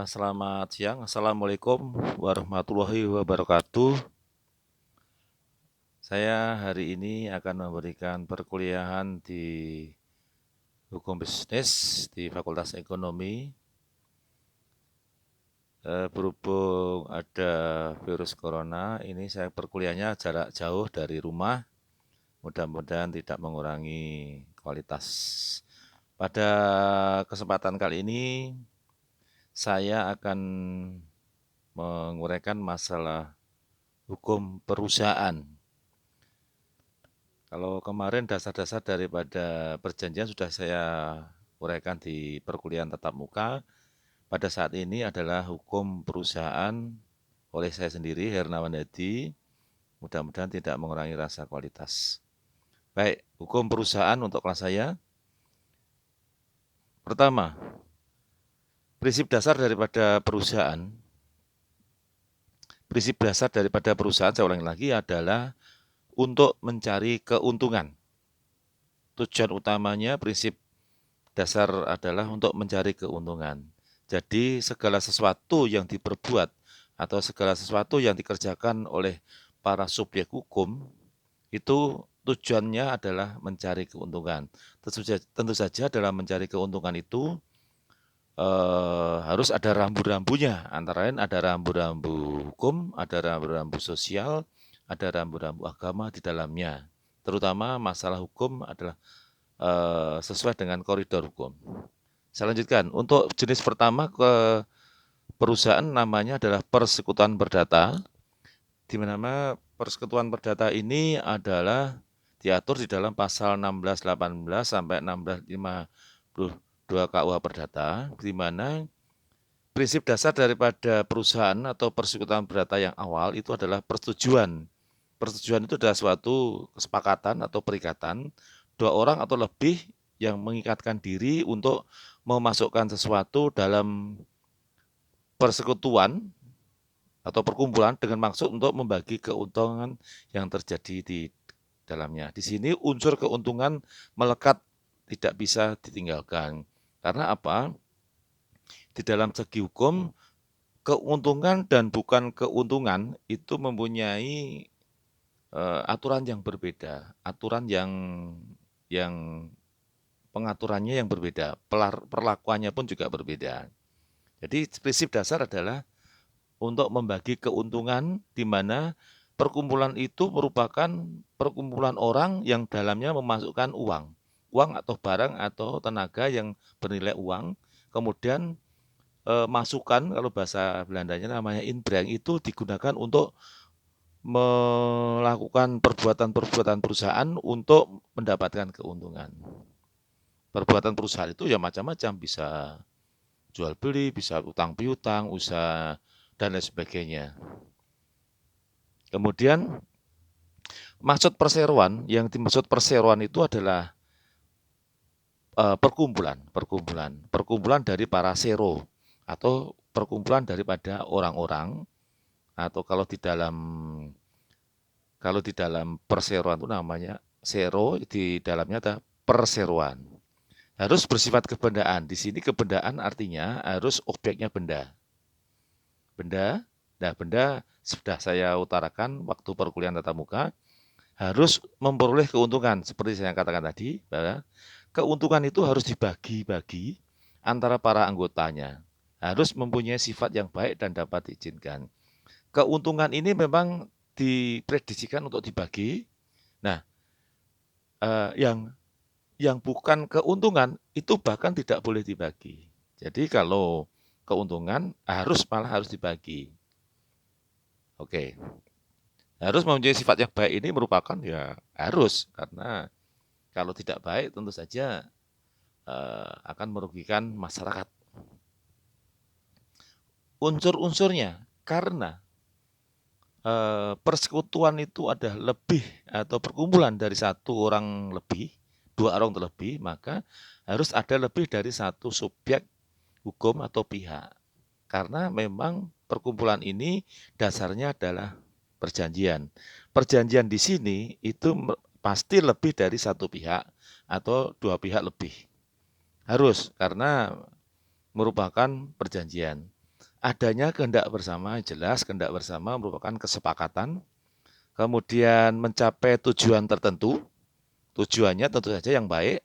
Selamat siang. Assalamualaikum warahmatullahi wabarakatuh. Saya hari ini akan memberikan perkuliahan di Hukum Bisnis di Fakultas Ekonomi. Berhubung ada virus corona, ini saya perkuliahannya jarak jauh dari rumah. Mudah-mudahan tidak mengurangi kualitas. Pada kesempatan kali ini, saya akan menguraikan masalah hukum perusahaan. Kalau kemarin dasar-dasar daripada perjanjian sudah saya uraikan di perkuliahan tatap muka. Pada saat ini adalah hukum perusahaan oleh saya sendiri, Hernawan Hadi. Mudah-mudahan tidak mengurangi rasa kualitas. Baik, hukum perusahaan untuk kelas saya. Pertama, prinsip dasar daripada perusahaan. Prinsip dasar daripada perusahaan, saya ulangi lagi, adalah untuk mencari keuntungan. Tujuan utamanya prinsip dasar adalah untuk mencari keuntungan. Jadi segala sesuatu yang diperbuat atau segala sesuatu yang dikerjakan oleh para subjek hukum itu tujuannya adalah mencari keuntungan. Tentu saja dalam mencari keuntungan itu harus ada rambu-rambunya. Antara lain ada rambu-rambu hukum, ada rambu-rambu sosial, ada rambu-rambu agama di dalamnya. Terutama masalah hukum adalah sesuai dengan koridor hukum. Saya lanjutkan. Untuk jenis pertama ke perusahaan namanya adalah persekutuan perdata, di mana persekutuan perdata ini adalah diatur di dalam pasal 1618 sampai 1652 KUH Perdata, di mana prinsip dasar daripada perusahaan atau persekutuan perdata yang awal itu adalah persetujuan. Persetujuan itu adalah suatu kesepakatan atau perikatan dua orang atau lebih yang mengikatkan diri untuk memasukkan sesuatu dalam persekutuan atau perkumpulan dengan maksud untuk membagi keuntungan yang terjadi di dalamnya. Di sini unsur keuntungan melekat, tidak bisa ditinggalkan. Karena apa? Di dalam segi hukum, keuntungan dan bukan keuntungan itu mempunyai aturan yang berbeda, aturan yang pengaturannya yang berbeda, perlakuannya pun juga berbeda. Jadi prinsip dasar adalah untuk membagi keuntungan di mana perkumpulan itu merupakan perkumpulan orang yang dalamnya memasukkan uang. Uang atau barang atau tenaga yang bernilai uang, kemudian masukan, kalau bahasa Belandanya namanya inbreng, itu digunakan untuk melakukan perbuatan-perbuatan perusahaan untuk mendapatkan keuntungan. Perbuatan perusahaan itu ya macam-macam, bisa jual beli, bisa utang piutang, usaha, dan lain sebagainya. Kemudian maksud perseroan, yang dimaksud perseroan itu adalah perkumpulan dari para sero atau perkumpulan daripada orang-orang, atau kalau di dalam perseroan itu namanya sero, di dalamnya ada perseroan. Harus bersifat kebendaan. Di sini kebendaan artinya harus objeknya benda. Benda sudah saya utarakan waktu perkuliahan tatap muka, harus memperoleh keuntungan. Seperti saya katakan tadi, bahwa keuntungan itu harus dibagi-bagi antara para anggotanya. Harus mempunyai sifat yang baik dan dapat diizinkan. Keuntungan ini memang diprediksikan untuk dibagi. Nah, yang bukan keuntungan itu bahkan tidak boleh dibagi. Jadi kalau keuntungan malah harus dibagi. Oke. Harus mempunyai sifat yang baik ini merupakan ya harus, karena kalau tidak baik tentu saja akan merugikan masyarakat. Unsur-unsurnya, karena persekutuan itu ada lebih atau perkumpulan dari satu orang lebih, dua orang terlebih, maka harus ada lebih dari satu subjek hukum atau pihak. Karena memang perkumpulan ini dasarnya adalah perjanjian. Perjanjian di sini itu pasti lebih dari satu pihak atau dua pihak lebih. Harus, karena merupakan perjanjian. Adanya kehendak bersama, jelas kehendak bersama merupakan kesepakatan, kemudian mencapai tujuan tertentu, tujuannya tentu saja yang baik,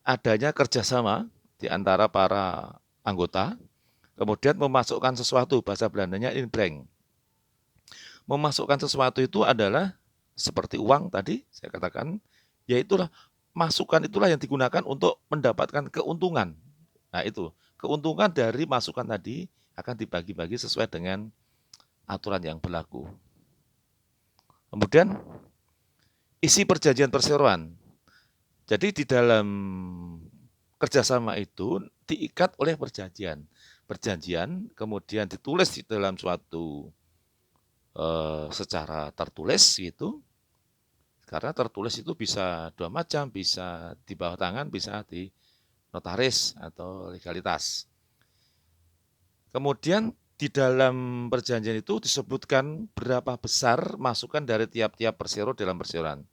adanya kerjasama di antara para anggota, kemudian memasukkan sesuatu, bahasa Belandanya inbreng. Memasukkan sesuatu itu adalah seperti uang tadi saya katakan, yaitulah masukan itulah yang digunakan untuk mendapatkan keuntungan. Nah itu, keuntungan dari masukan tadi akan dibagi-bagi sesuai dengan aturan yang berlaku. Kemudian isi perjanjian perseroan. Jadi di dalam kerjasama itu diikat oleh perjanjian. Perjanjian kemudian ditulis di dalam suatu secara tertulis gitu. Karena tertulis itu bisa dua macam, bisa di bawah tangan, bisa di notaris atau legalitas. Kemudian di dalam perjanjian itu disebutkan berapa besar masukan dari tiap-tiap persero dalam perseroan.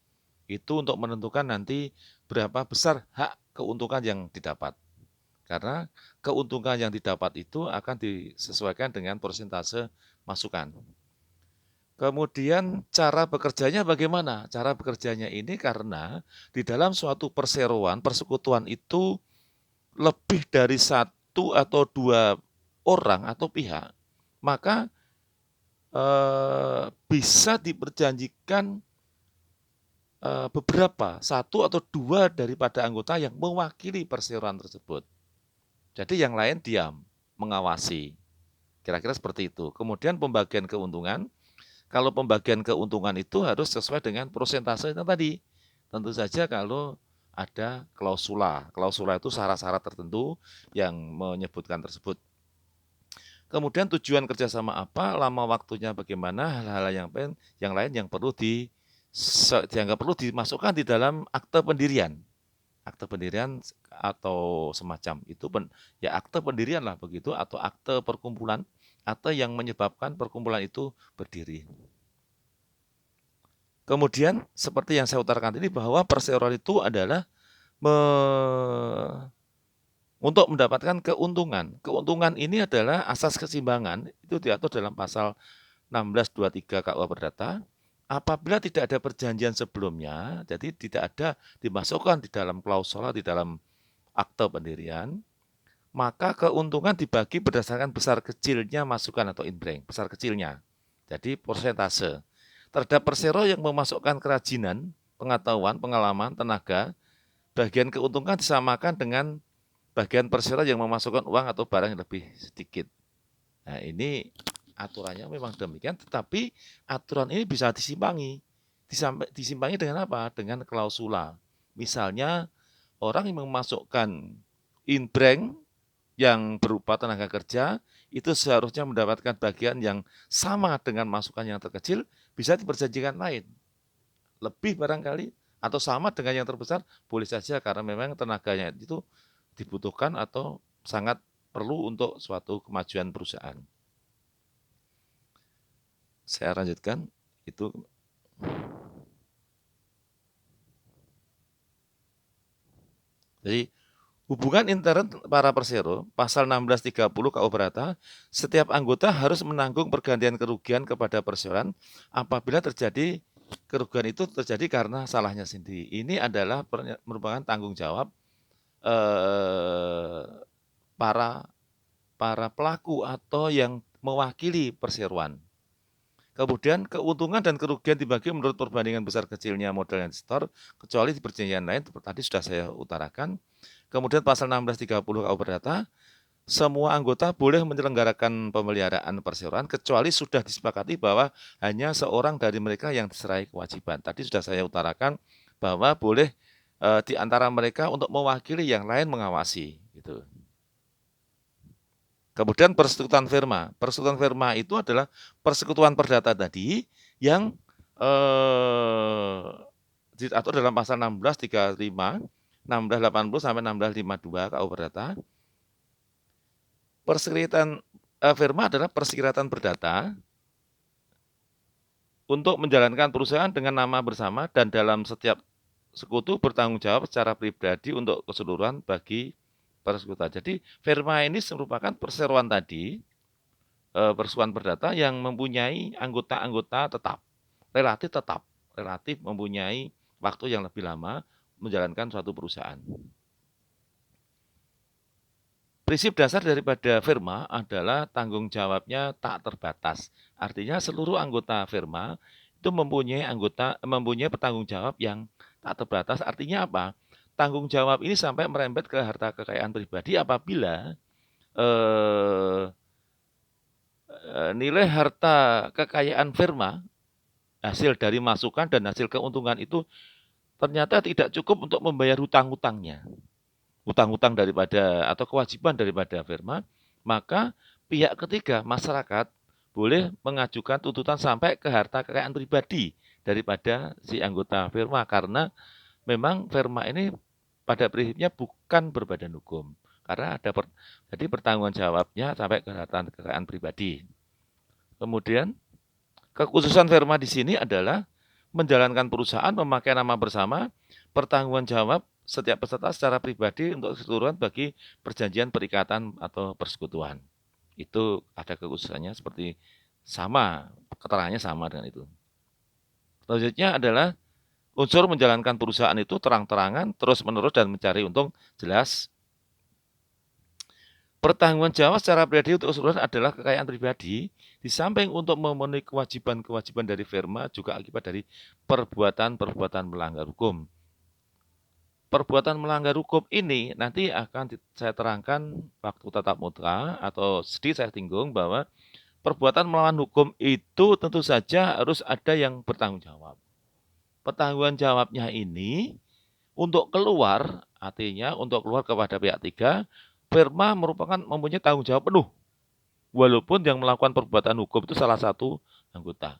Itu untuk menentukan nanti berapa besar hak keuntungan yang didapat. Karena keuntungan yang didapat itu akan disesuaikan dengan persentase masukan. Kemudian cara bekerjanya bagaimana? Cara bekerjanya ini karena di dalam suatu perseroan, persekutuan itu lebih dari satu atau dua orang atau pihak, maka bisa diperjanjikan beberapa, satu atau dua daripada anggota yang mewakili perseroan tersebut. Jadi yang lain diam, mengawasi. Kira-kira seperti itu. Kemudian pembagian keuntungan, kalau pembagian keuntungan itu harus sesuai dengan persentase yang tadi. Tentu saja kalau ada klausula. Klausula itu syarat-syarat tertentu yang menyebutkan tersebut. Kemudian tujuan kerjasama apa, lama waktunya bagaimana, hal-hal yang lain yang perlu dianggap perlu dimasukkan di dalam akte pendirian. Akte pendirian atau semacam itu ya akte pendirian lah begitu, atau akte perkumpulan, akte yang menyebabkan perkumpulan itu berdiri. Kemudian seperti yang saya utarakan tadi bahwa perseroan itu adalah untuk mendapatkan keuntungan. Keuntungan ini adalah asas keseimbangan, itu diatur dalam pasal 1623 KUH Perdata. Apabila tidak ada perjanjian sebelumnya, jadi tidak ada dimasukkan di dalam klausula, di dalam akte pendirian, maka keuntungan dibagi berdasarkan besar kecilnya masukan atau inbreng, besar kecilnya. Jadi persentase. Terhadap persero yang memasukkan kerajinan, pengetahuan, pengalaman, tenaga, bagian keuntungan disamakan dengan bagian persero yang memasukkan uang atau barang yang lebih sedikit. Nah ini aturannya memang demikian, tetapi aturan ini bisa disimpangi. Disimpangi dengan apa? Dengan klausula. Misalnya orang yang memasukkan inbreng yang berupa tenaga kerja itu seharusnya mendapatkan bagian yang sama dengan masukan yang terkecil, bisa diperjanjikan lain. Lebih barangkali atau sama dengan yang terbesar, boleh saja karena memang tenaganya itu dibutuhkan atau sangat perlu untuk suatu kemajuan perusahaan. Saya lanjutkan itu. Jadi hubungan intern para persero, pasal 1630 KUH Perdata, setiap anggota harus menanggung pergantian kerugian kepada perseroan apabila terjadi kerugian itu terjadi karena salahnya sendiri. Ini adalah merupakan tanggung jawab para pelaku atau yang mewakili perseroan. Kemudian keuntungan dan kerugian dibagi menurut perbandingan besar kecilnya modal yang disetor, kecuali di perjanjian lain, tadi sudah saya utarakan. Kemudian pasal 1630 KUH Perdata, semua anggota boleh menyelenggarakan pemeliharaan perseroan kecuali sudah disepakati bahwa hanya seorang dari mereka yang diserai kewajiban. Tadi sudah saya utarakan bahwa boleh di antara mereka untuk mewakili yang lain mengawasi. Gitu. Kemudian persekutuan firma. Persekutuan firma itu adalah persekutuan perdata tadi yang diatur dalam pasal 1635, 1680 sampai 1652 KUH Perdata. Perserikatan firma adalah perserikatan perdata untuk menjalankan perusahaan dengan nama bersama dan dalam setiap sekutu bertanggung jawab secara pribadi untuk keseluruhan bagi persekutuan. Jadi firma ini merupakan perseroan tadi, persekutuan perdata yang mempunyai anggota-anggota relatif mempunyai waktu yang lebih lama menjalankan suatu perusahaan. Prinsip dasar daripada firma adalah tanggung jawabnya tak terbatas. Artinya seluruh anggota firma itu mempunyai pertanggung jawab yang tak terbatas. Artinya apa? Tanggung jawab ini sampai merembet ke harta kekayaan pribadi apabila eh, nilai harta kekayaan firma, hasil dari masukan dan hasil keuntungan itu ternyata tidak cukup untuk membayar hutang-hutangnya. Hutang-hutang daripada atau kewajiban daripada firma, maka pihak ketiga masyarakat boleh mengajukan tuntutan sampai ke harta kekayaan pribadi daripada si anggota firma karena memang firma ini pada prinsipnya bukan berbadan hukum karena jadi pertanggung jawabnya sampai ke harta kekayaan pribadi. Kemudian kekhususan firma di sini adalah menjalankan perusahaan memakai nama bersama, pertanggungan jawab setiap peserta secara pribadi untuk keseluruhan bagi perjanjian perikatan atau persekutuan. Itu ada kekhususannya seperti sama, keterangannya sama dengan itu. Selanjutnya adalah unsur menjalankan perusahaan itu terang-terangan, terus-menerus dan mencari untung jelas. Pertanggungan jawab secara pribadi untuk keseluruhan adalah kekayaan pribadi, di samping untuk memenuhi kewajiban-kewajiban dari firma juga akibat dari perbuatan-perbuatan melanggar hukum. Perbuatan melanggar hukum ini nanti akan saya terangkan waktu tatap muka atau sedikit saya singgung bahwa perbuatan melawan hukum itu tentu saja harus ada yang bertanggung jawab. Pertanggungan jawabnya ini untuk keluar, artinya untuk keluar kepada pihak tiga, firma mempunyai tanggung jawab penuh. Walaupun yang melakukan perbuatan hukum itu salah satu anggota.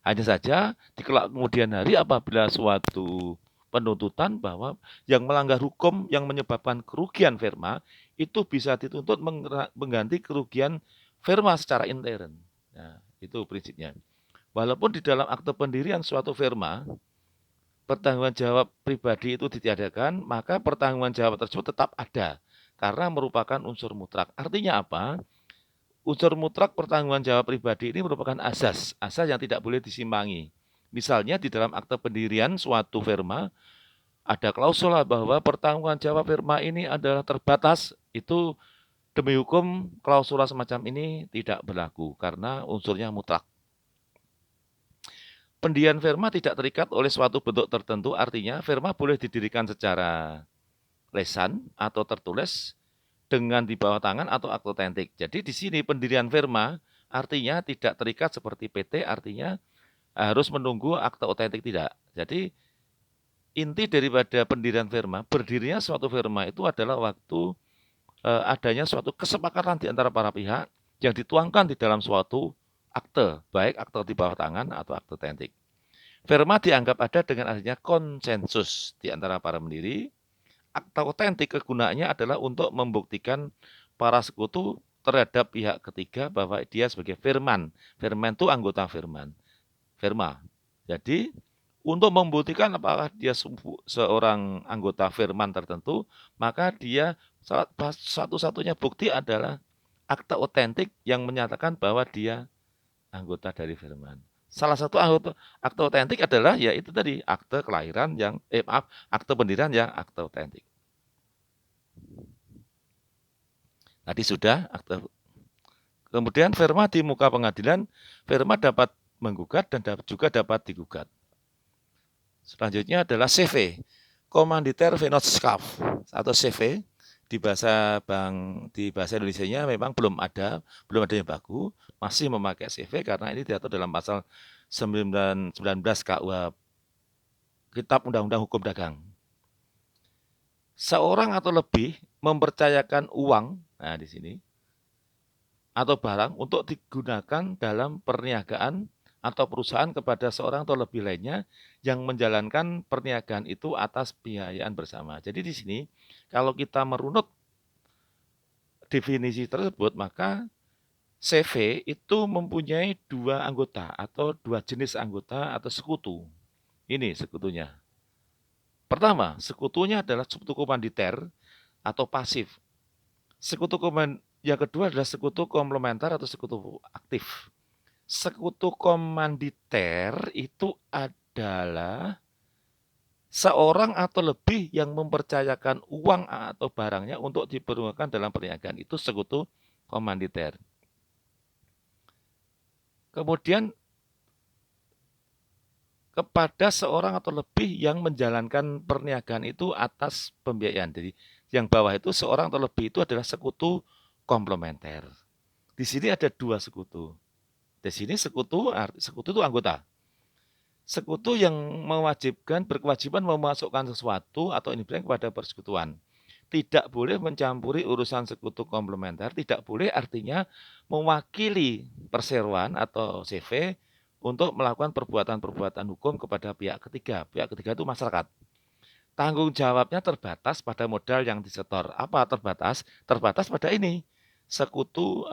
Hanya saja di kemudian hari apabila suatu penuntutan bahwa yang melanggar hukum yang menyebabkan kerugian firma itu bisa dituntut mengganti kerugian firma secara intern. Nah, itu prinsipnya. Walaupun di dalam akte pendirian suatu firma pertanggungan jawab pribadi itu ditiadakan, maka pertanggungan jawab tersebut tetap ada karena merupakan unsur mutlak. Artinya apa? Unsur mutlak pertanggungan jawab pribadi ini merupakan asas yang tidak boleh disimpangi. Misalnya di dalam akte pendirian suatu firma ada klausul bahwa pertanggungan jawab firma ini adalah terbatas, itu demi hukum klausul semacam ini tidak berlaku karena unsurnya mutlak. Pendirian firma tidak terikat oleh suatu bentuk tertentu, artinya firma boleh didirikan secara lesan atau tertulis dengan di bawah tangan atau akte autentik. Jadi di sini pendirian firma artinya tidak terikat seperti PT, artinya harus menunggu akte autentik tidak. Jadi inti daripada pendirian firma, berdirinya suatu firma itu adalah waktu adanya suatu kesepakatan di antara para pihak yang dituangkan di dalam suatu akte, baik akte di bawah tangan atau akte autentik. Firma dianggap ada dengan adanya konsensus di antara para pendiri. Akta autentik kegunaannya adalah untuk membuktikan para sekutu terhadap pihak ketiga bahwa dia sebagai firman. Firman itu anggota firma. Jadi untuk membuktikan apakah dia seorang anggota firman tertentu, maka dia satu-satunya bukti adalah akta autentik yang menyatakan bahwa dia anggota dari firman. Salah satu akte autentik adalah yaitu tadi akte kelahiran akte pendirian yang akte autentik. Tadi sudah akte. Kemudian firma di muka pengadilan, firma dapat menggugat dan juga dapat digugat. Selanjutnya adalah CV, Komanditer Vennootschap atau CV di bahasa Indonesianya memang belum ada yang baku, masih memakai CV karena ini diatur dalam pasal 19 KUH Kitab Undang-Undang Hukum Dagang. Seorang atau lebih mempercayakan uang, nah di sini, atau barang untuk digunakan dalam perniagaan atau perusahaan kepada seorang atau lebih lainnya yang menjalankan perniagaan itu atas biayaan bersama. Jadi di sini kalau kita merunut definisi tersebut, maka CV itu mempunyai dua anggota atau dua jenis anggota atau sekutu. Ini sekutunya. Pertama, sekutunya adalah sekutu komanditer. atau pasif. Yang kedua adalah sekutu komplementer atau sekutu aktif. Sekutu komanditer itu adalah seorang atau lebih yang mempercayakan uang atau barangnya untuk dipergunakan dalam perniagaan. Itu sekutu komanditer. Kemudian kepada seorang atau lebih yang menjalankan perniagaan itu atas pembiayaan. Jadi yang bawah itu seorang atau lebih itu adalah sekutu komplementer. Di sini ada dua sekutu. Di sini sekutu itu anggota. Sekutu yang berkewajiban memasukkan sesuatu atau ini kepada persekutuan. Tidak boleh mencampuri urusan sekutu komplementer, tidak boleh artinya mewakili perseroan atau CV untuk melakukan perbuatan-perbuatan hukum kepada pihak ketiga. Pihak ketiga itu masyarakat. Tanggung jawabnya terbatas pada modal yang disetor. Apa terbatas? Terbatas pada ini, sekutu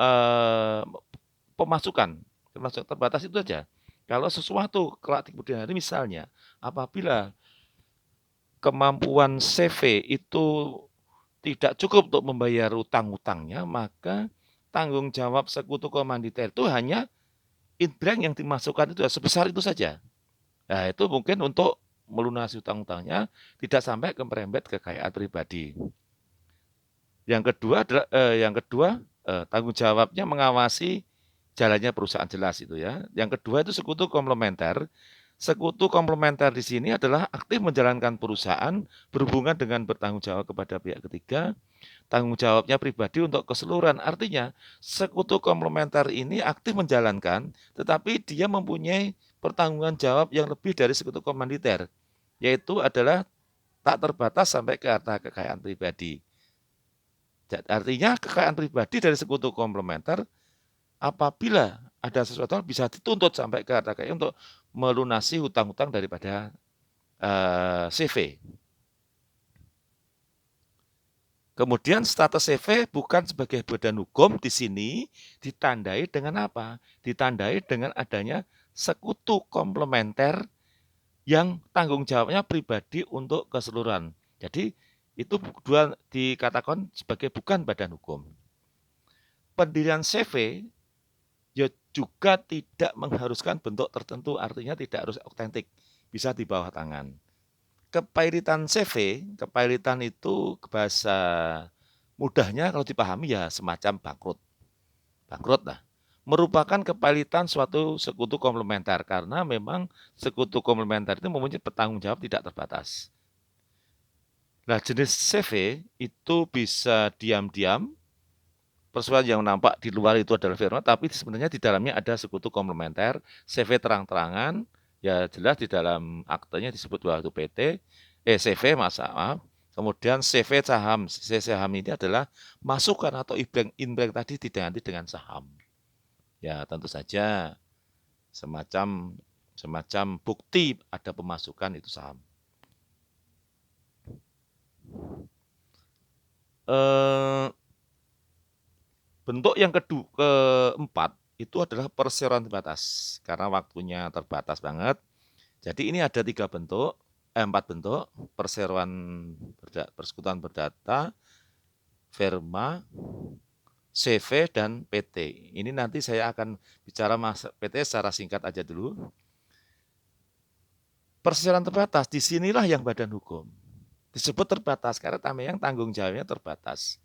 pemasukan. Terbatas itu saja. Kalau sesuatu kelak di kemudian hari misalnya, apabila kemampuan CV itu tidak cukup untuk membayar utang-utangnya, maka tanggung jawab sekutu komanditer itu hanya inbreng yang dimasukkan itu sebesar itu saja. Nah, itu mungkin untuk melunasi utang-utangnya, tidak sampai merembet kekayaan pribadi. Yang kedua tanggung jawabnya mengawasi jalannya perusahaan, jelas itu ya. Yang kedua itu sekutu komplementer. Sekutu komplementer di sini adalah aktif menjalankan perusahaan berhubungan dengan bertanggung jawab kepada pihak ketiga, tanggung jawabnya pribadi untuk keseluruhan. Artinya, sekutu komplementer ini aktif menjalankan, tetapi dia mempunyai pertanggungan jawab yang lebih dari sekutu komanditer, yaitu adalah tak terbatas sampai ke harta kekayaan pribadi. Artinya, kekayaan pribadi dari sekutu komplementer, apabila ada sesuatu bisa dituntut sampai ke harta kekayaan untuk melunasi hutang-hutang daripada CV. Kemudian status CV bukan sebagai badan hukum di sini ditandai dengan apa? Ditandai dengan adanya sekutu komplementer yang tanggung jawabnya pribadi untuk keseluruhan. Jadi itu dua dikatakan sebagai bukan badan hukum. Pendirian CV ya juga tidak mengharuskan bentuk tertentu, artinya tidak harus otentik, bisa di bawah tangan. Kepailitan CV, kepailitan itu bahasa mudahnya kalau dipahami ya semacam bangkrut. Bangkrut lah. Merupakan kepailitan suatu sekutu komplementer karena memang sekutu komplementer itu mempunyai bertanggung jawab tidak terbatas. Nah, jenis CV itu bisa diam-diam, persoalan yang nampak di luar itu adalah firma, tapi sebenarnya di dalamnya ada sekutu komplementer. CV terang-terangan, ya jelas di dalam aktenya disebut bahwa itu PT, CV maaf. Kemudian CV saham. CV saham ini adalah masukan atau inbreng tadi diganti dengan saham. Ya tentu saja semacam bukti ada pemasukan itu saham. Bentuk yang keempat itu adalah perseroan terbatas. Karena waktunya terbatas banget. Jadi ini ada 4 bentuk, perseroan persekutuan berdata, firma, CV, dan PT. Ini nanti saya akan bicara PT secara singkat aja dulu. Perseroan terbatas, disinilah yang badan hukum. Disebut terbatas karena yang tanggung jawabnya terbatas.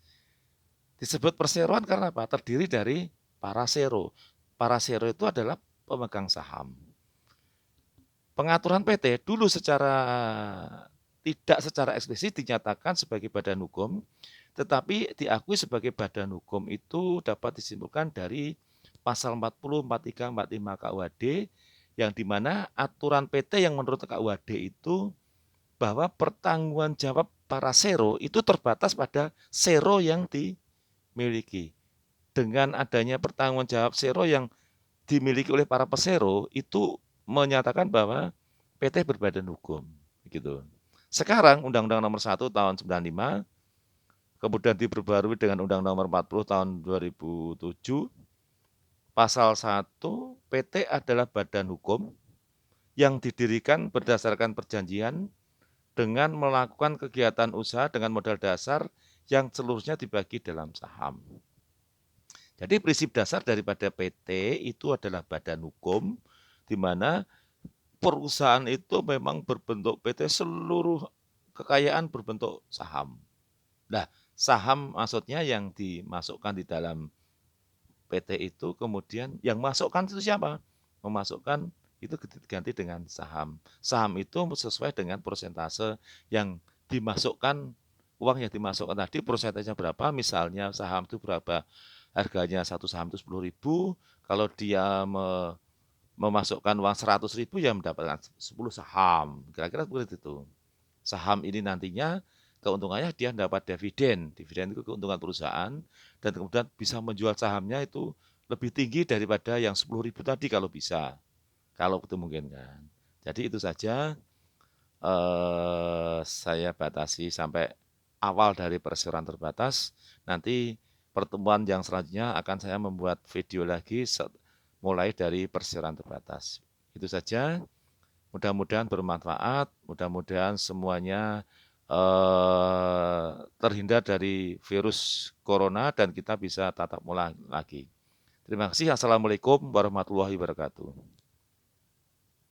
Disebut perseroan karena apa? Terdiri dari parasero. Parasero itu adalah pemegang saham. Pengaturan PT dulu tidak secara eksplisit dinyatakan sebagai badan hukum, tetapi diakui sebagai badan hukum itu dapat disimpulkan dari pasal 40, 43, 45 KUHD, yang dimana aturan PT yang menurut KUHD itu bahwa pertanggungan jawab parasero itu terbatas pada sero yang dimiliki. Dengan adanya pertanggungan jawab sero yang dimiliki oleh para pesero, itu menyatakan bahwa PT berbadan hukum. Gitu. Sekarang Undang-Undang Nomor 1 Tahun 95, kemudian diperbarui dengan Undang-Undang Nomor 40 Tahun 2007, Pasal 1, PT adalah badan hukum yang didirikan berdasarkan perjanjian dengan melakukan kegiatan usaha dengan modal dasar yang seluruhnya dibagi dalam saham. Jadi prinsip dasar daripada PT itu adalah badan hukum, di mana perusahaan itu memang berbentuk PT, seluruh kekayaan berbentuk saham. Nah, saham maksudnya yang dimasukkan di dalam PT itu, kemudian yang masukkan itu siapa? Memasukkan itu diganti dengan saham. Saham itu sesuai dengan persentase yang dimasukkan, uang yang dimasukkan tadi persentasenya berapa, misalnya saham itu berapa, harganya satu saham itu 10.000, kalau dia memasukkan uang 100.000 ya mendapatkan 10 saham, kira-kira seperti itu. Saham ini nantinya keuntungannya dia dapat dividen, dividen itu keuntungan perusahaan, dan kemudian bisa menjual sahamnya itu lebih tinggi daripada yang 10.000 tadi kalau bisa, kalau itu mungkin kan. Jadi itu saja, saya batasi sampai awal dari perseroan terbatas. Nanti pertemuan yang selanjutnya akan saya membuat video lagi mulai dari perseroan terbatas. Itu saja. Mudah-mudahan bermanfaat, mudah-mudahan semuanya terhindar dari virus corona dan kita bisa tatap muka lagi. Terima kasih. Assalamualaikum warahmatullahi wabarakatuh.